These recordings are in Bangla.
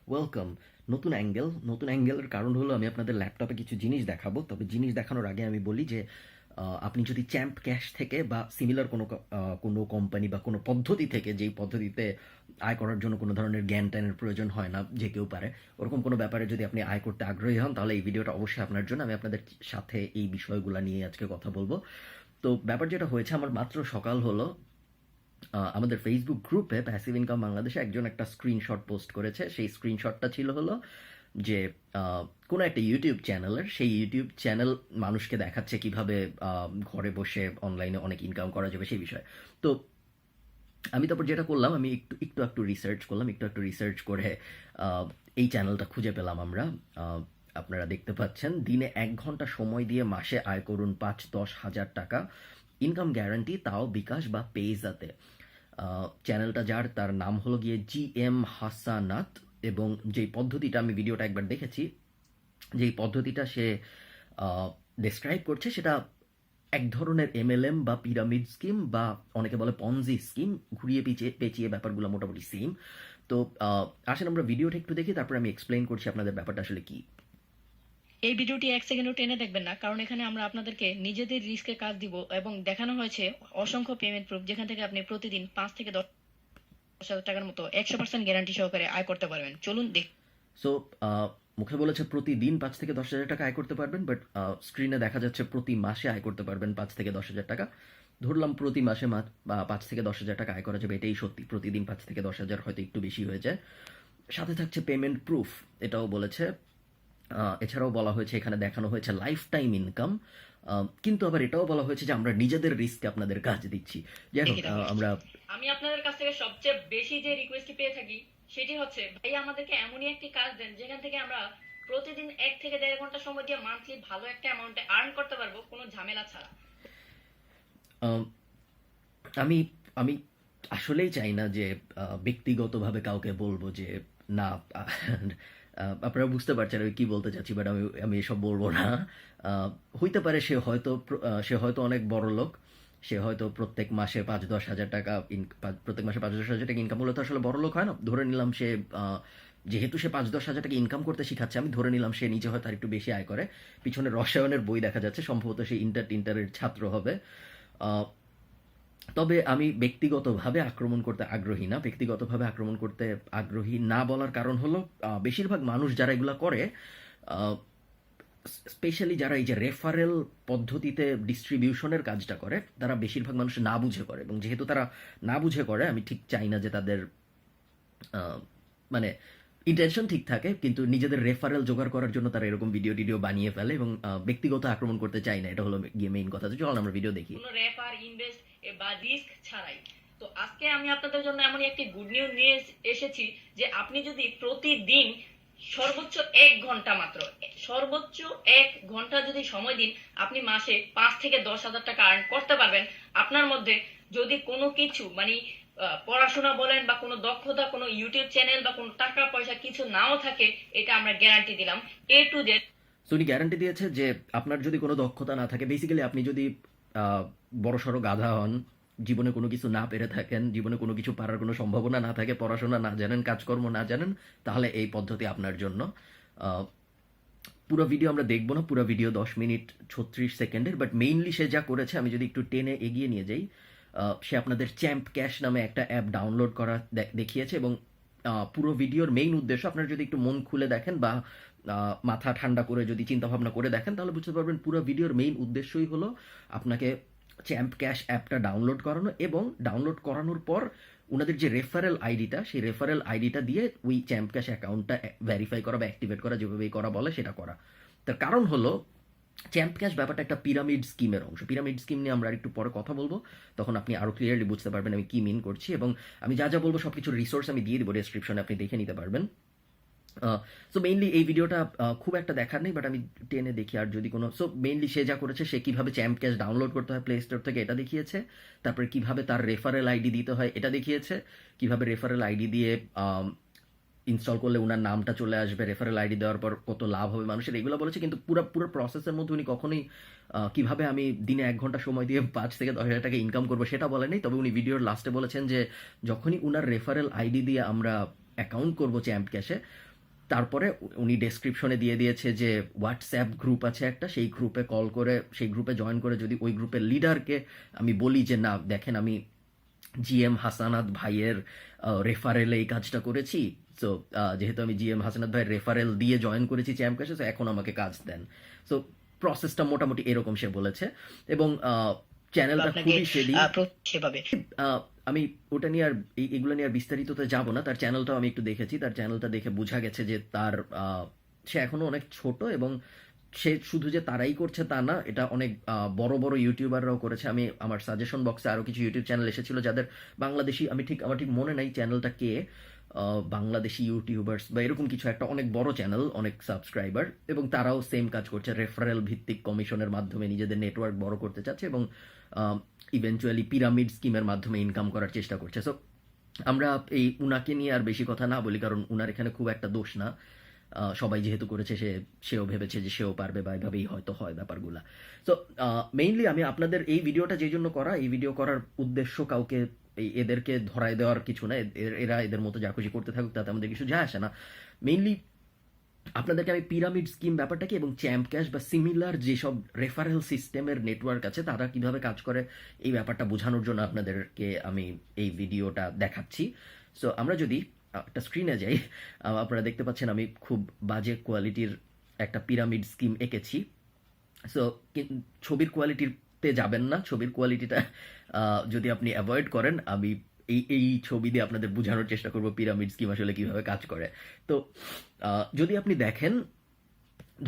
ওয়েলকাম। নতুন অ্যাঙ্গেলের কারণ হলো আমি আপনাদের ল্যাপটপে কিছু জিনিস দেখাবো। তবে জিনিস দেখানোর আগে আমি বলি যে আপনি যদি চ্যাম্প ক্যাশ থেকে বা সিমিলার কোনো কোম্পানি বা কোনো পদ্ধতি থেকে, যেই পদ্ধতিতে আয় করার জন্য কোনো ধরনের জ্ঞান ট্যানের প্রয়োজন হয় না, যে কেউ পারে, ওরকম কোনো ব্যাপারে যদি আপনি আয় করতে আগ্রহী হন, তাহলে এই ভিডিওটা অবশ্যই আপনার জন্য। আমি আপনাদের সাথে এই বিষয়গুলো নিয়ে আজকে কথা বলবো। তো ব্যাপার যেটা হয়েছে, আমার মাত্র সকাল হলো, আমাদের ফেসবুক গ্রুপে প্যাসিভ ইনকাম বাংলাদেশে একজন একটা স্ক্রিনশট পোস্ট করেছে। সেই স্ক্রিনশটটা ছিল হলো যে কোনো একটা ইউটিউব চ্যানেলের, সেই ইউটিউব চ্যানেল মানুষকে দেখাচ্ছে কিভাবে ঘরে বসে অনলাইনে অনেক ইনকাম করা যাবে সেই বিষয়ে। তো আমি তারপর যেটা করলাম, আমি একটু রিসার্চ করলাম। একটু রিসার্চ করে আহ, এই চ্যানেলটা খুঁজে পেলাম আমরা। আহ, আপনারা দেখতে পাচ্ছেন, দিনে 1 ঘন্টা সময় দিয়ে মাসে আয় করুন 5-10 হাজার টাকা, ইনকাম গ্যারান্টি, তাও বিকাশ বা পেজাতে। চ্যানেলটা যার, তার নাম হলো গিয়ে GM হাসানাত। এবং যেই পদ্ধতিটা, আমি ভিডিওটা একবার দেখেছি, যেই পদ্ধতিটা সে ডেসক্রাইব করছে, সেটা এক ধরনের MLM বা পিরামিড স্কিম, বা অনেকে বলে পনজি স্কিম, ঘুরিয়ে পিছিয়ে পেঁচিয়ে ব্যাপারগুলো মোটামুটি সেম। তো আসেন আমরা ভিডিওটা একটু দেখি, তারপর আমি এক্সপ্লেইন করছি আপনাদের ব্যাপারটা আসলে কি। এই ভিডিওটি 1 সেকেন্ডও টেনে দেখবেন না, কারণ এখানে আমরা আপনাদেরকে নিজেদের রিস্কে কাজ দিব এবং দেখানো হয়েছে অসংখ্য পেমেন্ট প্রুফ, যেখান থেকে আপনি প্রতিদিন 5 থেকে 10 হাজার টাকার মতো 100% গ্যারান্টি সহকারে আয় করতে পারবেন। চলুন দেখ। সো মুখে বলেছে প্রতিদিন 5 থেকে 10 হাজার টাকা আয় করতে পারবেন, বাট স্ক্রিনে দেখা যাচ্ছে প্রতি মাসে আয় করতে পারবেন 5 থেকে 10 হাজার টাকা। ধরলাম প্রতি মাসে 5 থেকে 10 হাজার টাকা আয় করা যাবে, এটাই সত্যি। প্রতিদিন 5 থেকে 10 হাজার হয়তো একটু বেশি হয়ে যায়। সাথে থাকছে পেমেন্ট প্রুফ, এটাও বলেছে। এছাড়াও বলা হয়েছে, এখানে দেখানো হয়েছে লাইফ টাইম ইনকাম। কিন্তু আবার এটাও বলা হয়েছে যে আমরা নিজেদের রিস্কে আপনাদের কাজ দিচ্ছি। যাই হোক, দেখি তাহলে আমরা আমি আপনাদের কাছ থেকে সবচেয়ে বেশি যে রিকোয়েস্ট পেয়ে থাকি সেটি হচ্ছে, ভাই আমাদেরকে এমনই একটি কাজ দেন যেখান থেকে আমরা প্রতিদিন 1 থেকে 1.5 ঘন্টা সময় দিয়ে মান্থলি ভালো একটা অ্যামাউন্টে আর্ন করতে পারবো কোনো ঝামেলা ছাড়া। আম, আমি আমি আসলেই চাই না যে ব্যক্তিগতভাবে কাউকে বলবো যে না। আপনারা বুঝতে পারছেন আমি কি বলতে চাচ্ছি, বাট আমি আমি এসব বলবো না। আহ, হইতে পারে সে হয়তো অনেক বড় লোক। সে হয়তো প্রত্যেক মাসে 5-10 হাজার টাকা প্রত্যেক মাসে 5-10 হাজার টাকা ইনকাম হলে তো আসলে বড় লোক হয় না। ধরে নিলাম সে যেহেতু সে 5-10 হাজার টাকা ইনকাম করতে শিখাচ্ছে, আমি ধরে নিলাম সে নিজে হয়তো আর একটু বেশি আয় করে। পিছনে রসায়নের বই দেখা যাচ্ছে, সম্ভবত সে ইন্টারের ছাত্র হবে। আহ, তবে আমি ব্যক্তিগতভাবে আক্রমণ করতে আগ্রহী না। ব্যক্তিগতভাবে আক্রমণ করতে আগ্রহী না বলার কারণ হলো, বেশিরভাগ মানুষ যারা এগুলো করে, স্পেশালি যারা এই যে রেফারেল পদ্ধতিতে ডিস্ট্রিবিউশনের কাজটা করে, তারা বেশিরভাগ মানুষ না বুঝে করে। এবং যেহেতু তারা না বুঝে করে, আমি ঠিক চাই না যে তাদের আহ, মানে ইন্টেনশন ঠিক থাকে, কিন্তু নিজেদের রেফারেল জোগাড় করার জন্য তারা এরকম ভিডিও টিডিও বানিয়ে ফেলে। এবং ব্যক্তিগত আক্রমণ করতে চাই না, এটা হলো গিয়ে মেইন কথা। তো চল আমরা ভিডিও দেখি। কোনো রেফার ইনভেস্ট বা রিস্ক ছাড়াই। তো আজকে আমি আপনাদের জন্য এমনই একটি গুড নিউজ নিয়ে এসেছি যে আপনি যদি প্রতিদিন সর্বোচ্চ 1 ঘন্টা, মাত্র সর্বোচ্চ 1 ঘন্টা যদি সময় দিন, আপনি মাসে 5 থেকে 10 হাজার টাকা আর্ন করতে পারবেন। আপনার মধ্যে যদি কোনো কিছু মানে পড়াশোনা বলেন বা কোনো দক্ষতা, কোনো ইউটিউব চ্যানেল বা কোনো টাকা পয়সা কিছু নাও থাকে, এটা আমরা গ্যারান্টি দিলাম A to Z। সো উনি গ্যারান্টি দিয়েছে যে আপনার যদি কোনো দক্ষতা না থাকে, বেসিক্যালি আপনি যদি বড়সড় গাধা হন, জীবনে কোনো কিছু না পেরে থাকেন, জীবনে কোনো কিছু পারার কোনো সম্ভাবনা না থাকে, পড়াশোনা না জানেন, কাজকর্ম না জানেন, তাহলে এই পদ্ধতি আপনার জন্য। আহ, পুরো ভিডিও আমরা দেখবো না, পুরো ভিডিও 10 মিনিট 36 সেকেন্ডের। বাট মেইনলি সে যা করেছে, আমি যদি একটু টেনে এগিয়ে নিয়ে যাই, সে আপনাদের চ্যাম্প ক্যাশ নামে একটা অ্যাপ ডাউনলোড করা দেখিয়েছে। এবং পুরো ভিডিওর মেইন উদ্দেশ্য, আপনারা যদি একটু মন খুলে দেখেন বা মাথা ঠান্ডা করে যদি চিন্তা ভাবনা করে দেখেন, তাহলে বুঝতে পারবেন পুরো ভিডিওর মেইন উদ্দেশ্যই হলো আপনাকে চ্যাম্প ক্যাশ অ্যাপটা ডাউনলোড করানো, এবং ডাউনলোড করানোর পর ওনাদের যে রেফারেল আইডিটা, সেই রেফারেল আইডিটা দিয়ে ওই চ্যাম্প ক্যাশ অ্যাকাউন্টটা ভেরিফাই করা বা অ্যাক্টিভেট করা, যেভাবেই করা বলে সেটা করা। তার কারণ হলো, চ্যাম্প ক্যাশ ব্যাপারটা একটা পিরামিড স্কিমের অংশ। পিরামিড স্কিম নিয়ে আমরা একটু পরে কথা বলবো, তখন আপনি আরো ক্লিয়ারলি বুঝতে পারবেন আমি কি মিন করছি। এবং আমি যা যা বলবো সবকিছু রিসোর্স আমি দিয়ে দিব ডেসক্রিপশনে, আপনি দেখে নিতে পারবেন। সো মেইনলি এই ভিডিওটা খুব একটা দেখার নেই, বাট আমি টেনে দেখি আর যদি কোনো। সো মেইনলি সে যা করেছে, সে কিভাবে চ্যাম্প ক্যাশ ডাউনলোড করতে হয় প্লে স্টোর থেকে, এটা দেখিয়েছে। তারপরে কিভাবে তার রেফারেল আইডি দিতে হয়, এটা দেখিয়েছে। কিভাবে রেফারেল আইডি দিয়ে ইনস্টল করলে ওনার নামটা চলে আসবে, রেফারেল আইডি দেওয়ার পর কত লাভ হবে মানুষের, এগুলো বলেছে। কিন্তু পুরো পুরো প্রসেসের মধ্যে উনি কখনোই কিভাবে আমি দিনে 1 ঘন্টা সময় দিয়ে 5 থেকে 10 হাজার টাকা ইনকাম করবো সেটা বলেনি। তবে উনি ভিডিওর লাস্টে বলেছেন যে যখনই উনার রেফারেল আইডি দিয়ে আমরা অ্যাকাউন্ট করবো চ্যাম্প ক্যাশে, তারপরে উনি ডেসক্রিপশনে দিয়ে দিয়েছে যে হোয়াটসঅ্যাপ গ্রুপ আছে একটা, সেই গ্রুপে কল করে, সেই গ্রুপে জয়েন করে যদি ওই গ্রুপের লিডারকে আমি বলি যে না দেখেন আমি জিএম হাসানাত ভাইয়ের রেফারেলে এই কাজটা করেছি, সো যেহেতু আমি জিএম হাসানাত ভাইয়ের রেফারেল দিয়ে জয়েন করেছি চ্যাম্পক্যাশে, সো এখন আমাকে কাজ দেন। সো প্রসেসটা মোটামুটি এরকম সে বলেছে, এবং চ্যানেলটা খুবই শেডি। আমি ওটা নিয়ে আর এগুলো নিয়ে আর বিস্তারিততে যাব না। তার চ্যানেলটাও আমি একটু দেখেছি, তার চ্যানেলটা দেখে বোঝা গেছে যে তার সে এখনো অনেক ছোট, এবং সে শুধু যে তারাই করছে তা না, এটা অনেক বড় বড় ইউটিউবাররাও করেছে। আমি আমার সাজেশন বক্সে আরও কিছু ইউটিউব চ্যানেল এসেছিল যাদের বাংলাদেশি, আমার ঠিক মনে নাই চ্যানেলটা কে, বাংলাদেশি ইউটিউবার্স বা এরকম কিছু একটা অনেক বড় চ্যানেল, অনেক সাবস্ক্রাইবার, এবং তারাও সেম কাজ করছে, রেফারেল ভিত্তিক কমিশনের মাধ্যমে নিজেদের নেটওয়ার্ক বড় করতে চাচ্ছে, এবং ইভেনচুয়ালি পিরামিড স্কিমের মাধ্যমে ইনকাম করার চেষ্টা করছে। সো আমরা এই উনাকে নিয়ে আর বেশি কথা না বলি, কারণ উনার এখানে খুব একটা দোষ না। সবাই যেহেতু করেছে, সেও ভেবেছে যে সেও পারবে, বা এভাবেই হয়তো হয় ব্যাপারগুলা। সো মেইনলি আমি আপনাদের এই ভিডিওটা যেই জন্য করা, এই ভিডিও করার উদ্দেশ্য কাউকে এদেরকে ধরায় দেওয়ার কিছু না, এরা এদের মতো যা খুশি করতে থাকুক, তাতে আমাদের কিছু যায় আসে না। মেইনলি আপনাদেরকে আমি পিরামিড স্কিম ব্যাপারটাকে এবং চ্যাম্পক্যাশ বা সিমিলার যেসব রেফারেল সিস্টেমের নেটওয়ার্ক আছে তারা কিভাবে কাজ করে, এই ব্যাপারটা বোঝানোর জন্য আপনাদেরকে আমি এই ভিডিওটা দেখাচ্ছি। সো আমরা যদি একটা স্ক্রিনে যাই, আপনারা দেখতে পাচ্ছেন আমি খুব বাজে কোয়ালিটির একটা পিরামিড স্কিম এঁকেছি। সো ছবির কোয়ালিটিতে যাবেন না, ছবির কোয়ালিটিটা যদি আপনি অ্যাভয়েড করেন, আমি এই ছবি দিয়ে আপনাদের বোঝানোর চেষ্টা করব পিরামিড স্কিম আসলে কিভাবে কাজ করে। তো যদি আপনি দেখেন,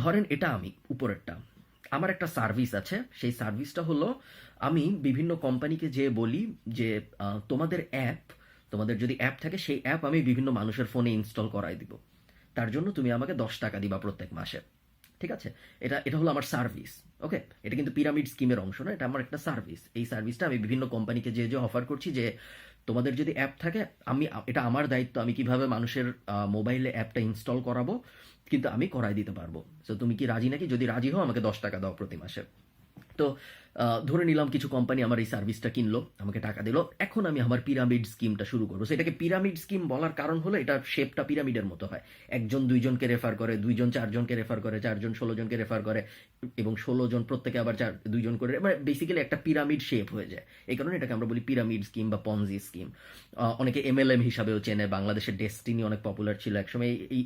ধরেন এটা আমি উপরেরটা, আমার একটা সার্ভিস আছে, সেই সার্ভিসটা হলো আমি বিভিন্ন কোম্পানিকে যেয়ে বলি যে তোমাদের যদি অ্যাপ থাকে, সেই অ্যাপ আমি বিভিন্ন মানুষের ফোনে ইনস্টল করাই দিব, তার জন্য তুমি আমাকে 10 টাকা দিবা প্রত্যেক মাসে। ঠিক আছে, এটা হলো আমার সার্ভিস। ওকে, এটা কিন্তু পিরামিড স্কিমের অংশ না, এটা আমার একটা সার্ভিস। এই সার্ভিসটা আমি বিভিন্ন কোম্পানিকে যে অফার করছি যে তোমাদের যদি অ্যাপ থাকে, এটা আমার দায়িত্ব, আমি কিভাবে মানুষের মোবাইলে অ্যাপটা ইনস্টল করাবো, কিন্তু আমি করাই দিতে পারবো। তো তুমি কি রাজি নাকি? যদি রাজি হও আমাকে 10 টাকা দাও প্রতি মাসে। তো ধরে নিলাম কিছু কোম্পানি আমার এই সার্ভিসটা কিনলো, আমাকে টাকা দিল, এখন আমি আমার পিরামিড স্কিমটা শুরু করবো। সেটাকে পিরামিড স্কিম বলার কারণ হলো এটা শেপটা পিরামিডের মতো হয়, একজন দুইজনকে রেফার করে, দুইজন চারজনকে রেফার করে, চারজন 16 জনকে রেফার করে, এবং 16 জন প্রত্যেকে আবার দুইজন করে, মানে বেসিক্যালি একটা পিরামিড শেপ হয়ে যায়। এই কারণে এটাকে আমরা বলি পিরামিড স্কিম বা পনজি স্কিম। অনেকে এমএলএম হিসাবেও চেনে, বাংলাদেশের ডেস্টিনি অনেক পপুলার ছিল একসময়, এই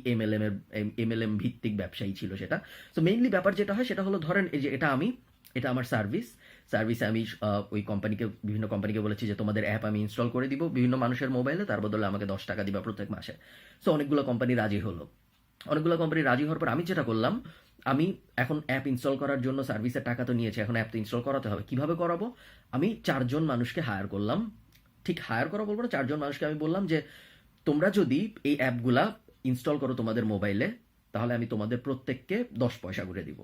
এমএলএম ভিত্তিক ব্যবসায়ী ছিল সেটা। সো মেইনলি ব্যাপার যেটা হয় সেটা হলো, ধরেন এই যে এটা আমার সার্ভিসে আমি ওই বিভিন্ন কোম্পানিকে বলেছি যে তোমাদের অ্যাপ আমি ইনস্টল করে দিব বিভিন্ন মানুষের মোবাইলে, তার বদলে আমাকে 10 টাকা দিবা প্রত্যেক মাসে। সো অনেকগুলো কোম্পানি রাজি হওয়ার পর আমি যেটা করলাম, আমি এখন অ্যাপ ইনস্টল করার জন্য সার্ভিসের টাকা তো নিয়েছি, এখন অ্যাপ তো ইনস্টল করাতে হবে, কিভাবে করাবো? আমি 4 জন মানুষকে হায়ার করলাম, ঠিক হায়ার করা বলবো না, 4 জন মানুষকে আমি বললাম যে তোমরা যদি এই অ্যাপগুলা ইনস্টল করো তোমাদের মোবাইলে, তাহলে আমি তোমাদের প্রত্যেককে 10 পয়সা করে দিব।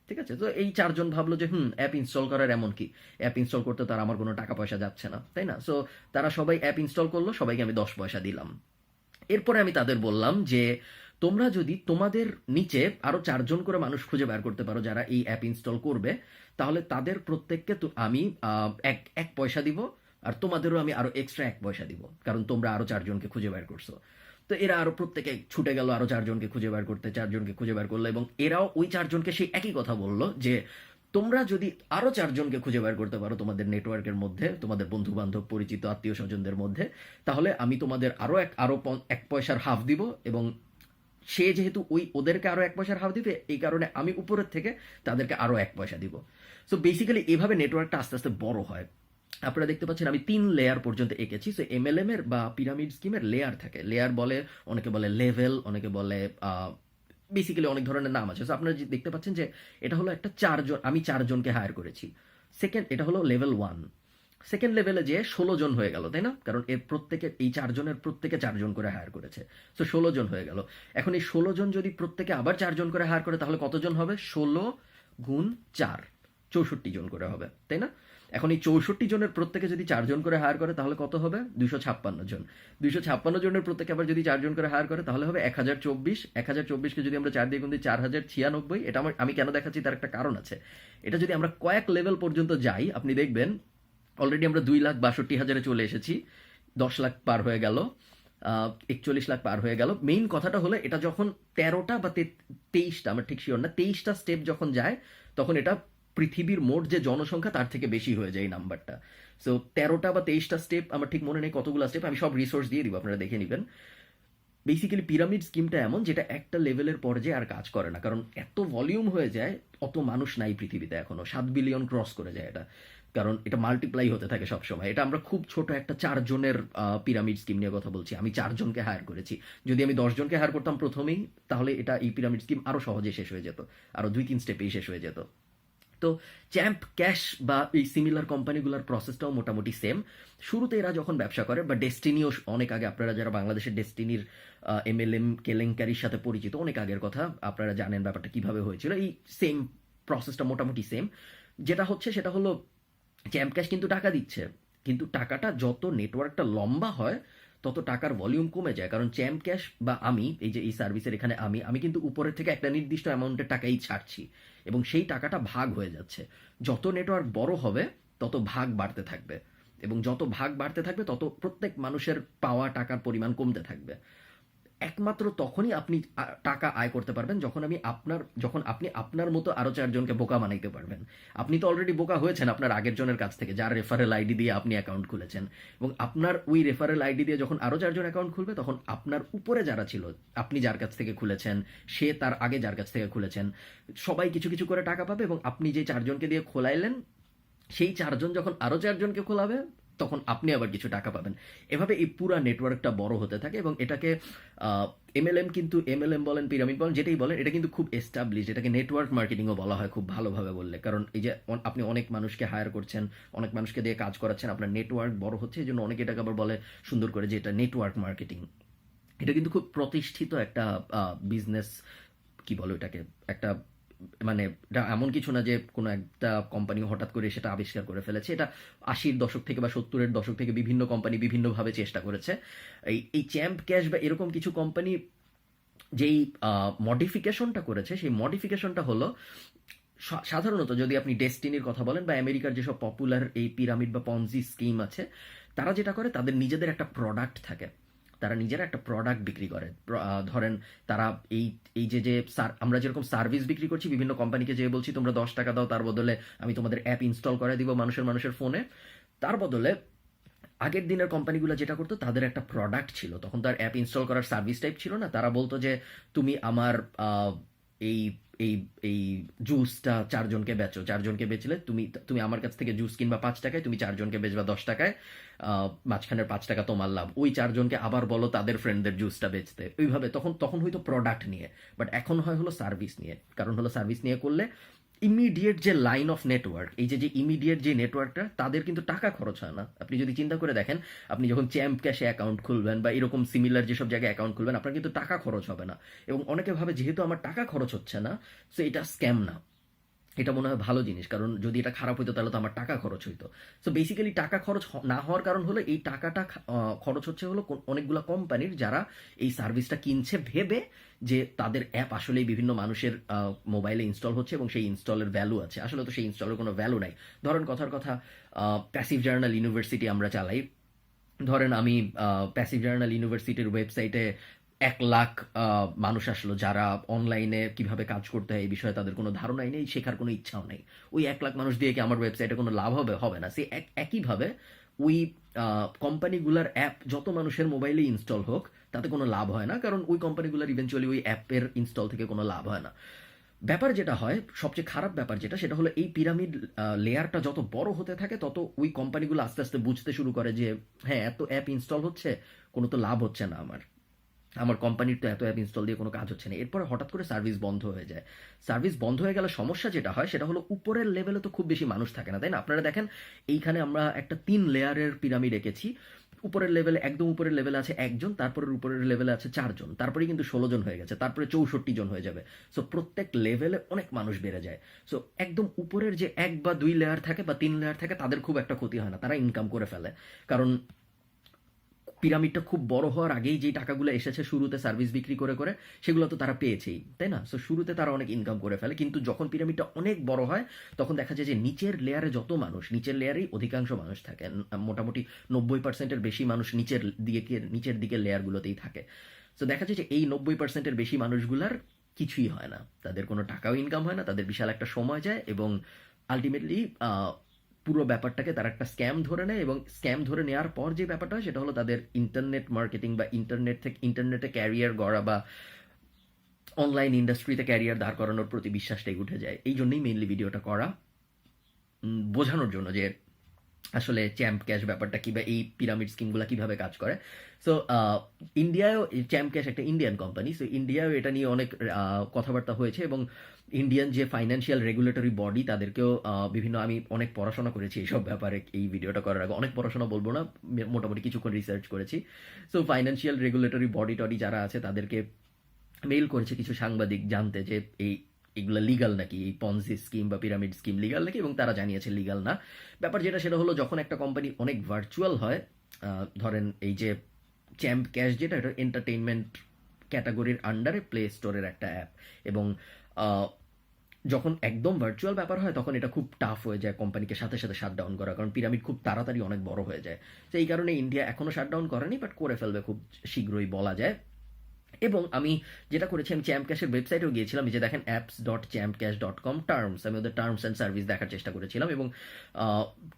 ঠিক আছে, তো এই 4 জন ভাবলো যে অ্যাপ ইনস্টল করার এমন কি, অ্যাপ ইনস্টল করতে তার আমার কোনো টাকা পয়সা যাচ্ছে না, তাই না? সো তারা সবাই অ্যাপ ইনস্টল করলো, সবাইকে আমি 10 পয়সা দিলাম। এরপরে আমি তাদের বললাম যে তোমরা যদি তোমাদের নিচে আরো 4 জন করে মানুষ খুঁজে বের করতে পারো যারা এই অ্যাপ ইনস্টল করবে, তাহলে তাদের প্রত্যেককে আমি এক পয়সা দিব, আর তোমাদেরও আমি আরো এক্সট্রা 1 পয়সা দিব, কারণ তোমরা আরো 4 জনকে খুঁজে বের করছো। তো এরা আরো প্রত্যেকে ছুটে গেল আরো 4 জনকে খুঁজে বের করতে, 4 জনকে খুঁজে বের করলো, এবং এরাও ওই 4 জনকে সেই একই কথা বললো যে তোমরা যদি আরো 4 জনকে খুঁজে বের করতে পারো তোমাদের নেটওয়ার্কের মধ্যে, তোমাদের বন্ধু বান্ধব পরিচিত আত্মীয় স্বজনদের মধ্যে, তাহলে আমি তোমাদের আরো 1 পয়সার হাফ দিব, এবং সে যেহেতু ওদেরকে আরো 1 পয়সার হাফ দিবে, এই কারণে আমি উপরের থেকে তাদেরকে আরো 1 পয়সা দিব। সো বেসিক্যালি এভাবে নেটওয়ার্কটা আস্তে আস্তে বড় হয়। আপনারা দেখতে পাচ্ছেন আমি 3 লেয়ার পর্যন্ত এঁকেছি। সো এমএলএম এর বা পিরামিড স্কিমের লেয়ার থাকে, লেয়ার বলে, অনেকে বলে লেভেল, অনেকে বলে বেসিক্যালি অনেক ধরনের নাম আছে। সো আপনারা দেখতে পাচ্ছেন যে এটা হলো একটা 4 জন, আমি 4 জনকে হায়ার করেছি। এটা হলো লেভেল 1। সেকেন্ড লেভেলে যে 16 জন হয়ে গেল, তাই না? কারণ এই 4 জনের প্রত্যেকে 4 জন করে হায়ার করেছে, সো 16 জন হয়ে গেল। এখন এই 16 জন যদি প্রত্যেকে আবার 4 জন করে হায়ার করে, তাহলে কতজন হবে? 16 গুণ 4, 64 জন করে হবে, তাই না? এখন এই 64 জনের প্রত্যেকে যদি 4 জন করে হায়ার করে, তাহলে কত হবে? 256 জন। 256 জনের প্রত্যেকে আবার যদি 4 জন করে হায়ার করে, তাহলে হবে 1024। 1024কে যদি আমরা 4 দিয়ে গুণ দিই, 4096। এটা আমি কেন দেখাচ্ছি তার একটা কারণ আছে। এটা যদি আমরা কয়েক লেভেল পর্যন্ত যাই, আপনি দেখবেন অলরেডি আমরা 2,62,000-এ চলে এসেছি, 10 লাখ পার হয়ে গেল, 41 লাখ পার হয়ে গেল। মেইন কথাটা হলো এটা যখন 13টা বা 23টা, আমার ঠিক শিওর না, 23টা স্টেপ যখন যায় তখন এটা পৃথিবীর মোট যে জনসংখ্যা তার থেকে বেশি হয়ে যায় এই নাম্বারটা। সো 13টা বা 23টা স্টেপ, আমার ঠিক মনে নেই কতগুলো স্টেপ, আমি সব রিসোর্স দিয়ে দিব, আপনারা দেখে নেবেন। বেসিক্যালি পিরামিড স্কিমটা এমন যেটা একটা লেভেলের পর্যায়ে আর কাজ করে না, কারণ এত ভলিউম হয়ে যায়, অত মানুষ নাই পৃথিবীতে এখনো, 7 বিলিয়ন ক্রস করে যায় এটা, কারণ এটা মাল্টিপ্লাই হতে থাকে সবসময়। এটা আমরা খুব ছোট একটা 4 জনের পিরামিড স্কিম নিয়ে কথা বলছি, আমি 4 জনকে হায়ার করেছি। যদি আমি 10 জনকে হায়ার করতাম প্রথমেই, তাহলে এটা এই পিরামিড স্কিম আরো সহজে শেষ হয়ে যেত, আরো 2-3 স্টেপেই শেষ হয়ে যেত। তো চ্যাম্প ক্যাশ বা এই সিমিলার কোম্পানিগুলোর প্রসেসটাও মোটামুটি সেম। শুরুতে এরা যখন ব্যবসা করে, বা ডেস্টিনিও অনেক আগে, আপনারা যারা বাংলাদেশের ডেস্টিনির এমএলএম কেলেঙ্কারির সাথে পরিচিত, অনেক আগের কথা, আপনারা জানেন ব্যাপারটা কিভাবে হয়েছিল। এই সেম প্রসেসটা মোটামুটি সেম। যেটা হচ্ছে সেটা হলো চ্যাম্প ক্যাশ কিন্তু টাকা দিচ্ছে, কিন্তু টাকাটা যত নেটওয়ার্কটা লম্বা হয় তত টাকার ভলিউম কমে যায়, কারণ চ্যাম্প ক্যাশ বা আমি এই যে এই সার্ভিসের এখানে আমি কিন্তু উপরের থেকে একটা নির্দিষ্ট অ্যামাউন্টের টাকাই ছাড়ছি, এবং সেই টাকাটা ভাগ হয়ে যাচ্ছে। যত নেটওয়ার্ক বড় হবে তত ভাগ বাড়তে থাকবে, এবং যত ভাগ বাড়তে থাকবে তত প্রত্যেক মানুষের পাওয়া টাকার পরিমাণ কমতে থাকবে। একমাত্র তখনই আপনি টাকা আয় করতে পারবেন যখন আপনি আপনার মতো আরো 4 জনকে বোকা বানাইতে পারবেন। আপনি তো অলরেডি বোকা হয়েছেন আপনার আগের জনের কাছ থেকে, যার রেফারেল আইডি দিয়ে আপনি অ্যাকাউন্ট খুলেছেন, এবং আপনার ওই রেফারেল আইডি দিয়ে যখন আরো 4 জন অ্যাকাউন্ট খুলবে, তখন আপনার উপরে যারা ছিল, আপনি যার কাছ থেকে খুলেছেন, সে তার আগে যার কাছ থেকে খুলেছেন, সবাই কিছু কিছু করে টাকা পাবে, এবং আপনি যে 4 জনকে দিয়ে খোলাইলেন, সেই 4 জন যখন আরো 4 জনকে খোলাবে, তখন আপনি আবার কিছু টাকা পাবেন। এভাবে এই পুরা নেটওয়ার্কটা বড় হতে থাকে, এবং এটাকে এমএলএম, কিন্তু এমএলএম বলেন, পিরামিড বলেন, যেটাই বলেন, এটা কিন্তু খুব এস্টাবলিশ, এটাকে নেটওয়ার্ক মার্কেটিংও বলা হয় খুব ভালোভাবে বললে। কারণ এই যে আপনি অনেক মানুষকে হায়ার করছেন, অনেক মানুষকে দিয়ে কাজ করাচ্ছেন, আপনার নেটওয়ার্ক বড় হচ্ছে, এই জন্য অনেকে এটাকে আবার বলে সুন্দর করে যে এটা নেটওয়ার্ক মার্কেটিং। এটা কিন্তু খুব প্রতিষ্ঠিত একটা বিজনেস, কি বলো এটাকে, একটা, মানে এটা এমন কিছু না যে কোনো একটা কোম্পানি হঠাৎ করে সেটা আবিষ্কার করে ফেলেছে। এটা 80-র দশক থেকে বা 70-এর দশক থেকে বিভিন্ন কোম্পানি বিভিন্নভাবে চেষ্টা করেছে। এই চ্যাম্প ক্যাশ বা এরকম কিছু কোম্পানি যেই মডিফিকেশনটা করেছে, সেই মডিফিকেশনটা হলো, সাধারণত যদি আপনি ডেস্টিনির কথা বলেন বা আমেরিকার যেসব পপুলার এই পিরামিড বা পনজি স্কিম আছে, তারা যেটা করে, তাদের নিজেদের একটা প্রোডাক্ট থাকে, তারা নিজেরা একটা প্রোডাক্ট বিক্রি করে। ধরেন তারা এই এই যে যে আমরা যেরকম সার্ভিস বিক্রি করছি বিভিন্ন কোম্পানিকে, যে বলছি তোমরা 10 টাকা দাও, তার বদলে আমি তোমাদের অ্যাপ ইনস্টল করে দিব মানুষের ফোনে, তার বদলে আগের দিনের কোম্পানিগুলো যেটা করতো, তাদের একটা প্রোডাক্ট ছিল, তখন তার অ্যাপ ইনস্টল করার সার্ভিস টাইপ ছিল না। তারা বলতো যে তুমি আমার এই এই এই জুসটা 4 জনকে বেচো, 4 জনকে বেচলে তুমি তুমি আমার কাছ থেকে জুস কিনবা 5 টাকায়, তুমি 4 জনকে বেচবা 10 টাকায়, মাঝখানের 5 টাকা তোমার লাভ। ওই 4 জনকে আবার বলো তাদের ফ্রেন্ডদের জুসটা বেচতে, ওইভাবে। তখন তখন হয়তো প্রোডাক্ট নিয়ে, বাট এখন হয় হলো সার্ভিস নিয়ে। কারণ হলো সার্ভিস নিয়ে করলে ইমিডিয়েট যে লাইন অফ নেটওয়ার্ক, এই যে ইমিডিয়েট যে নেটওয়ার্কটা, তাদের কিন্তু টাকা খরচ হয় না। আপনি যদি চিন্তা করে দেখেন, আপনি যখন চ্যাম্প ক্যাশে অ্যাকাউন্ট খুলবেন বা এরকম সিমিলার যেসব জায়গায় অ্যাকাউন্ট খুলবেন, আপনার কিন্তু টাকা খরচ হবে না। এবং অনেকে ভাবে যেহেতু আমার টাকা খরচ হচ্ছে না, সো এটা স্ক্যাম না। এটা মনে হয় ভালো জিনিস, কারণ যদি এটা খারাপ হইতো তাহলে তো আমার টাকা খরচ হইতো। সো বেসিক্যালি টাকা খরচ না হওয়ার কারণ হলো, এই টাকাটা খরচ হচ্ছে হলো অনেকগুলো কোম্পানির, যারা এই সার্ভিসটা কিনছে ভেবে যে তাদের অ্যাপ আসলেই বিভিন্ন মানুষের মোবাইলে ইনস্টল হচ্ছে এবং সেই ইনস্টলের ভ্যালু আছে। আসলে তো সেই ইনস্টলের কোনো ভ্যালু নাই। ধরেন কথার কথা, প্যাসিভ জার্নাল ইউনিভার্সিটি আমরা চালাই। ধরেন আমি প্যাসিভ জার্নাল ইউনিভার্সিটির ওয়েবসাইটে 1 লাখ মানুষ আসলো, যারা অনলাইনে কিভাবে কাজ করতে হয় এই বিষয়ে তাদের কোনো ধারণাই নেই, শেখার কোনো ইচ্ছাও নেই। ওই 1 লাখ মানুষ দিয়ে কি আমার ওয়েবসাইটে কোনো লাভ হবে? হবে না। সে একইভাবে ওই কোম্পানিগুলার অ্যাপ যত মানুষের মোবাইলে ইনস্টল হোক, তাতে কোনো লাভ হয় না, কারণ ওই কোম্পানিগুলার ইভেনচুয়ালি ওই অ্যাপের ইনস্টল থেকে কোনো লাভ হয় না। ব্যাপার যেটা হয়, সবচেয়ে খারাপ ব্যাপার যেটা, সেটা হলো এই পিরামিড লেয়ারটা যত বড় হতে থাকে, তত ওই কোম্পানিগুলো আস্তে আস্তে বুঝতে শুরু করে যে হ্যাঁ, এত অ্যাপ ইনস্টল হচ্ছে, কোনো তো লাভ হচ্ছে না আমার, আমার কোম্পানির তো এত অ্যাপ ইনস্টল দিয়ে কোনো কাজ হচ্ছে না। এরপরে হঠাৎ করে সার্ভিস বন্ধ হয়ে যায়। সার্ভিস বন্ধ হয়ে গেলে সমস্যা যেটা হয়, সেটা হলো উপরের লেভেলে তো খুব বেশি মানুষ থাকে না, তাই না? আপনারা দেখেন, এইখানে আমরা একটা 3 লেয়ারের পিরামিড এঁকেছি। উপরের লেভেলে, একদম উপরের লেভেলে আছে 1 জন, তারপরে উপরের লেভেলে আছে 4 জন, তারপরে কিন্তু 16 জন হয়ে গেছে, তারপরে 64 জন হয়ে যাবে। সো প্রত্যেক লেভেলে অনেক মানুষ বেড়ে যায়। সো একদম উপরের যে 1 বা 2 লেয়ার থাকে বা 3 লেয়ার থাকে, তাদের খুব একটা ক্ষতি হয় না, তারা ইনকাম করে ফেলে। কারণ পিরামিডটা খুব বড় হওয়ার আগেই যে টাকাগুলো এসেছে শুরুতে সার্ভিস বিক্রি করে করে, সেগুলো তো তারা পেয়েছেই, তাই না? সো শুরুতে তারা অনেক ইনকাম করে ফেলে, কিন্তু যখন পিরামিডটা অনেক বড় হয় তখন দেখা যায় যে নিচের লেয়ারে যত মানুষ, নিচের লেয়ারেই অধিকাংশ মানুষ থাকে, মোটামুটি 90%-এর বেশি মানুষ নিচের দিকের লেয়ারগুলোতেই থাকে। সো দেখা যায় যে এই 90%-এর বেশি মানুষগুলার কিছুই হয় না, তাদের কোনো টাকাও ইনকাম হয় না, তাদের বিশাল একটা সময় যায়, এবং আলটিমেটলি পুরো ব্যাপারটাকে তারা একটা স্ক্যাম ধরে নেয়, এবং স্ক্যাম ধরে নেওয়ার পর যে ব্যাপারটা হয় সেটা হলো তাদের ইন্টারনেট মার্কেটিং বা ইন্টারনেটে ক্যারিয়ার গড়া বা অনলাইন ইন্ডাস্ট্রিতে ক্যারিয়ার দাঁড় করানোর প্রতি বিশ্বাসটাই উঠে যায়। এই জন্যই মেইনলি ভিডিওটা করা, বোঝানোর জন্য যে আসলে চ্যাম্প ক্যাশ ব্যাপারটা কি বা এই পিরামিড স্কিমগুলো কিভাবে কাজ করে। সো ইন্ডিয়ায়ও চ্যাম্প ক্যাশ একটা ইন্ডিয়ান কোম্পানি, সো ইন্ডিয়াও এটা নিয়ে অনেক কথাবার্তা হয়েছে, এবং ইন্ডিয়ান যে ফাইন্যান্সিয়াল রেগুলেটরি বডি তাদেরকেও বিভিন্ন, আমি অনেক পড়াশোনা করেছি এইসব ব্যাপারে, এই ভিডিওটা করার আগে অনেক পড়াশোনা বলবো না, মোটামুটি কিছুক্ষণ রিসার্চ করেছি। সো ফাইন্যান্সিয়াল রেগুলেটরি বডি টডি যারা আছে তাদেরকে মেইল করেছে কিছু সাংবাদিক জানতে যে এগুলো লিগাল নাকি, এই পনজি স্কিম বা পিরামিড স্কিম লিগাল নাকি, এবং তারা জানিয়েছে লিগাল না। ব্যাপার যেটা সেটা হলো, যখন একটা কোম্পানি অনেক ভার্চুয়াল হয়, ধরেন এই যে চ্যাম্প ক্যাশ যেটা, এটা এন্টারটেইনমেন্ট ক্যাটাগরির আন্ডারে প্লে স্টোরের একটা অ্যাপ, এবং যখন একদম ভার্চুয়াল ব্যাপার হয় তখন এটা খুব টাফ হয়ে যায় কোম্পানিকে সাথে সাথে শাটডাউন করা, কারণ পিরামিড খুব তাড়াতাড়ি অনেক বড় হয়ে যায়। তো এই কারণে ইন্ডিয়া এখনো শাটডাউন করেনি, বাট করে ফেলবে খুব শীঘ্রই বলা যায়। এবং আমি যেটা করেছি, আমি চ্যাম্প ক্যাশের ওয়েবসাইটেও গিয়েছিলাম, যে দেখেন apps.champcash.com টার্মস, আমি ওদের টার্মস অ্যান্ড সার্ভিস দেখার চেষ্টা করেছিলাম, এবং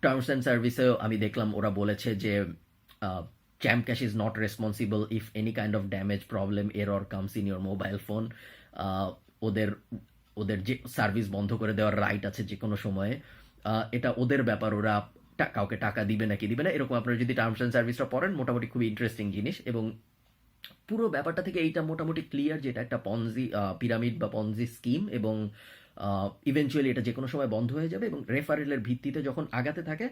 টার্মস অ্যান্ড সার্ভিসেও আমি দেখলাম ওরা বলেছে যে champ cash is not responsible if any kind of damage, problem, error comes in your mobile phone. ওদের ওদের যে সার্ভিস বন্ধ করে দেওয়ার রাইট আছে যে কোনো সময়ে, এটা ওদের ব্যাপার, ওরা কাউকে টাকা দিবে নাকি দিবে না, এরকম আপনারা যদি টার্মস অ্যান্ড সার্ভিসটা পড়েন মোটামুটি খুবই ইন্টারেস্টিং জিনিস। এবং পুরো ব্যাপারটা থেকে এইটা মোটামুটি ক্লিয়ার যে এটা একটা পনজি পিরামিড বা পনজি স্কিম, এবং ইভেনচুয়ালি এটা যে কোনো সময় বন্ধ হয়ে যাবে, এবং রেফারেলের ভিত্তিতে যখন আগাতে থাকে,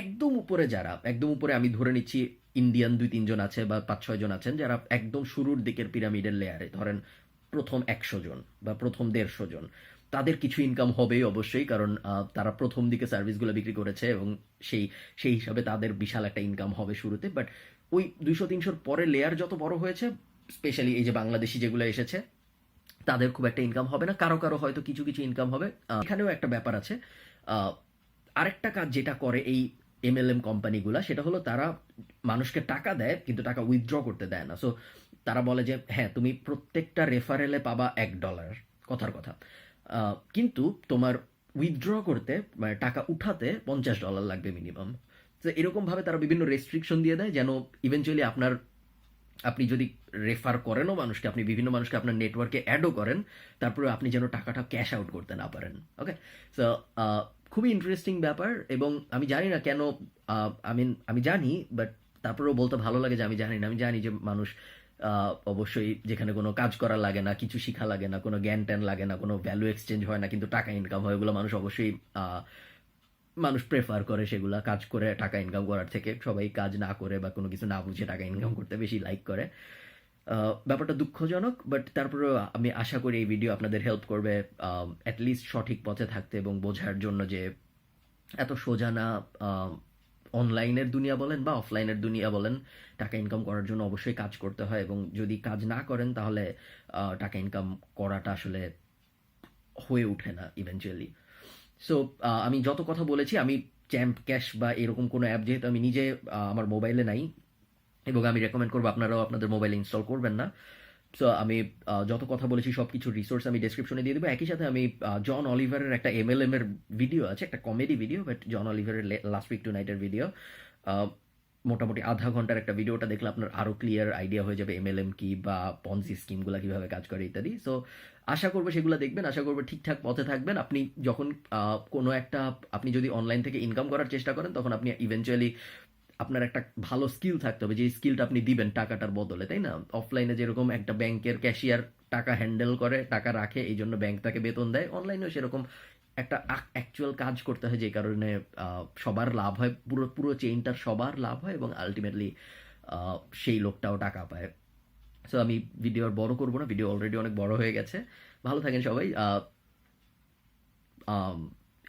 একদম উপরে যারা, একদম উপরে আমি ধরে নিচ্ছি ইন্ডিয়ান 2-3 জন আছে বা 5-6 জন আছেন যারা একদম শুরুর দিকের পিরামিডের লেয়ারে, ধরেন প্রথম 100 জন বা প্রথম 150 জন, তাদের কিছু ইনকাম হবেই অবশ্যই, কারণ তারা প্রথম দিকে সার্ভিসগুলো বিক্রি করেছে, এবং সেই সেই হিসাবে তাদের বিশাল একটা ইনকাম হবে শুরুতে। বাট ওই 200-300 পরে লেয়ার যত বড় হয়েছে, স্পেশালি এই যে বাংলাদেশি যেগুলো এসেছে, তাদের খুব একটা ইনকাম হবে না, কারো কারো হয়তো কিছু কিছু ইনকাম হবে। এখানেও একটা ব্যাপার আছে, আরেকটা কাজ যেটা করে এই এমএলএম কোম্পানিগুলা, সেটা হলো তারা মানুষকে টাকা দেয় কিন্তু টাকা উইথড্র করতে দেয় না। সো তারা বলে যে হ্যাঁ তুমি প্রত্যেকটা রেফারেলে পাবা $1, কথার কথা, কিন্তু তোমার উইথড্র করতে, মানে টাকা উঠাতে $50 লাগবে মিনিমাম। তো এরকম ভাবে তারা বিভিন্ন রেস্ট্রিকশন দিয়ে দেয়, যেন ইভেনচুয়ালি আপনি যদি রেফার করেনও মানুষকে, আপনি বিভিন্ন মানুষকে আপনার নেটওয়ার্কে অ্যাডও করেন, তারপরে আপনি যেন টাকাটা ক্যাশ আউট করতে না পারেন। ওকে, সো খুবই ইন্টারেস্টিং ব্যাপার, এবং আমি জানি না কেন, আমি জানি, বাট তারপরেও বলতে ভালো লাগে যে আমি জানি না। আমি জানি যে মানুষ অবশ্যই, যেখানে কোনো কাজ করা লাগে না, কিছু শিখা লাগে না, কোনো জ্ঞান ট্যান লাগে না, কোনো ভ্যালু এক্সচেঞ্জ হয় না, কিন্তু টাকা ইনকাম হয়, ওগুলো মানুষ অবশ্যই মানুষ প্রেফার করে সেগুলা, কাজ করে টাকা ইনকাম করার থেকে সবাই কাজ না করে বা কোনো কিছু না বুঝে টাকা ইনকাম করতে বেশি লাইক করে। ব্যাপারটা দুঃখজনক, বাট তারপরেও আমি আশা করি এই ভিডিও আপনাদের হেল্প করবে অ্যাটলিস্ট সঠিক পথে থাকতে, এবং বোঝার জন্য যে এত সোজা না। অনলাইনের দুনিয়া বলেন বা অফলাইনের দুনিয়া বলেন, টাকা ইনকাম করার জন্য অবশ্যই কাজ করতে হয়, এবং যদি কাজ না করেন তাহলে টাকা ইনকাম করাটা আসলে হয়ে ওঠে না ইভেনচুয়ালি। সো আমি যত কথা বলেছি, আমি চ্যাম্প ক্যাশ বা এরকম কোনো অ্যাপ যেহেতু আমি নিজে আমার মোবাইলে নাই, এবং আমি রেকমেন্ড করবো আপনারাও আপনাদের মোবাইলে ইনস্টল করবেন না। সো আমি যত কথা বলেছি সব কিছু রিসোর্স আমি ডেসক্রিপশনে দিয়ে দেবো। একই সাথে আমি জন অলিভারের একটা এমএলএম এর ভিডিও আছে, একটা কমেডি ভিডিও, বাট জন অলিভারের লাস্ট উইক টু নাইটের ভিডিও, মোটামুটি আধা ঘন্টার একটা ভিডিওটা দেখলে আপনার আরও ক্লিয়ার আইডিয়া হয়ে যাবে এমএলএম কি বা পনজি স্কিমগুলো কীভাবে কাজ করে ইত্যাদি। সো আশা করবো সেগুলো দেখবেন, আশা করবো ঠিকঠাক পথে থাকবেন। আপনি যখন কোনো একটা, আপনি যদি অনলাইন থেকে ইনকাম করার চেষ্টা করেন, তখন আপনি ইভেনচুয়ালি আপনার একটা ভালো স্কিল থাকতে হবে, যে স্কিলটা আপনি দিবেন টাকাটার বদলে, তাই না? অফলাইনে যেরকম একটা ব্যাংকের ক্যাশিয়ার টাকা হ্যান্ডেল করে, টাকা রাখে, এই জন্য ব্যাংক তাকে বেতন দেয়, অনলাইনেও সেরকম একটা অ্যাকচুয়াল কাজ করতে হয়, যে কারণে সবার লাভ হয়, পুরো পুরো চেইনটার সবার লাভ হয়, এবং আলটিমেটলি সেই লোকটাও টাকা পায়। সো আমি ভিডিও আর বড় করবো না, ভিডিও অলরেডি অনেক বড় হয়ে গেছে। ভালো থাকেন সবাই।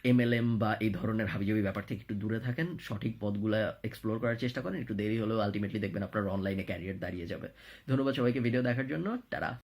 এমএলএম বা এই ধরনের হাবিজাবি ব্যাপার থেকে একটু দূরে থাকেন, সঠিক পথগুলো এক্সপ্লোর করার চেষ্টা করেন, একটু দেরি হলেও আলটিমেটলি দেখবেন আপনার অনলাইনে ক্যারিয়ার দাঁড়িয়ে যাবে। ধন্যবাদ সবাইকে ভিডিও দেখার জন্য। টাটা।